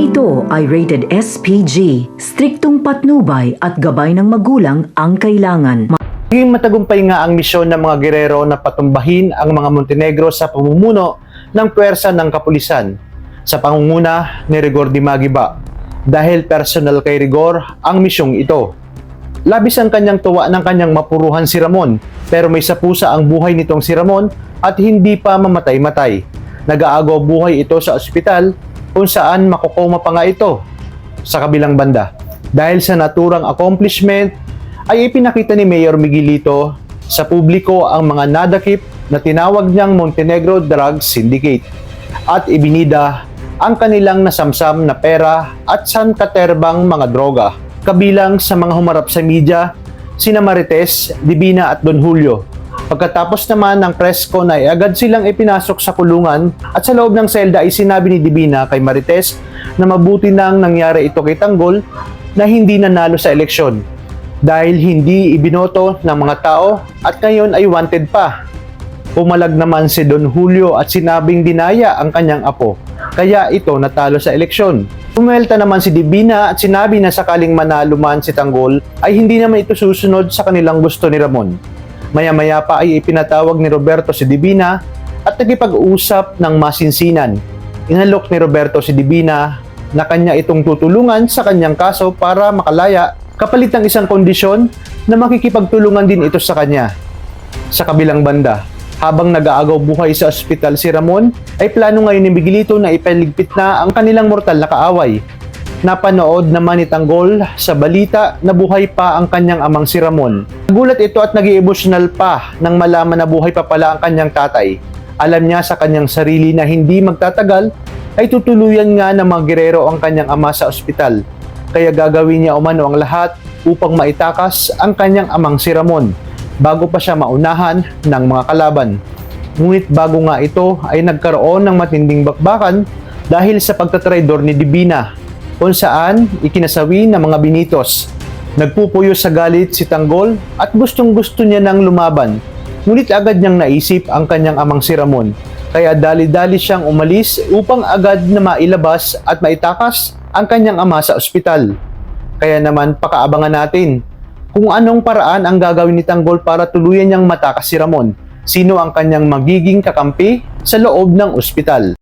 ito ay rated SPG, striktong patnubay at gabay ng magulang ang kailangan. Naging matagumpay nga ang misyon ng mga gerero na patumbahin ang mga Montenegro sa pamumuno ng puwersa ng kapulisan sa pangunguna ni Rigor Dimagiba. Dahil personal kay Rigor ang misyong ito. Labis ang kanyang tuwa ng kanyang mapuruhan si Ramon, pero may sapusa ang buhay nitong si Ramon at hindi pa mamatay-matay. Nag-aagaw buhay ito sa ospital kung saan makukoma pa nga ito sa kabilang banda. Dahil sa naturang accomplishment ay ipinakita ni Mayor Miguelito sa publiko ang mga nadakip na tinawag niyang Montenegro Drug Syndicate at ibinida ang kanilang nasamsam na pera at sangkaterbang mga droga. Kabilang sa mga humarap sa media, sina Marites, Divina at Don Julio. Pagkatapos naman ng press con ay agad silang ipinasok sa kulungan at sa loob ng selda ay sinabi ni Divina kay Marites na mabuti nang nangyari ito kay Tanggol na hindi nanalo sa eleksyon dahil hindi ibinoto ng mga tao at ngayon ay wanted pa. Pumalag naman si Don Julio at sinabing dinaya ang kanyang apo kaya ito natalo sa eleksyon. Pumelta naman si Divina at sinabi na sakaling manalo man si Tanggol ay hindi naman ito susunod sa kanilang gusto ni Ramon. Maya-maya pa ay ipinatawag ni Roberto si Divina at nagipag-usap ng masinsinan. Inalok ni Roberto si Divina na kanya itong tutulungan sa kanyang kaso para makalaya kapalit ng isang kondisyon na makikipagtulungan din ito sa kanya. Sa kabilang banda, habang nag-aagaw buhay sa ospital si Ramon, ay plano ngayon ni Miguelito na ipaligpit na ang kanilang mortal na kaaway. Napanood naman ni Tanggol sa balita na buhay pa ang kanyang amang si Ramon. Nagulat ito at nag-i-emotional pa nang malaman na buhay pa pala ang kanyang tatay. Alam niya sa kanyang sarili na hindi magtatagal ay tutuluyan nga ng mga gerero ang kanyang ama sa ospital. Kaya gagawin niya umano ang lahat upang maitakas ang kanyang amang si Ramon bago pa siya maunahan ng mga kalaban. Ngunit bago nga ito ay nagkaroon ng matinding bakbakan dahil sa pagtatraidor ni Divina kung saan ikinasawi ng mga binitos. Nagpupuyo sa galit si Tanggol at gustong-gusto niya nang lumaban. Ngunit agad niyang naisip ang kanyang amang si Ramon. Kaya dali-dali siyang umalis upang agad na mailabas at maitakas ang kanyang ama sa ospital. Kaya naman pakaabangan natin kung anong paraan ang gagawin ni Tanggol para tuluyan niyang matakas si Ramon. Sino ang kanyang magiging kakampi sa loob ng ospital.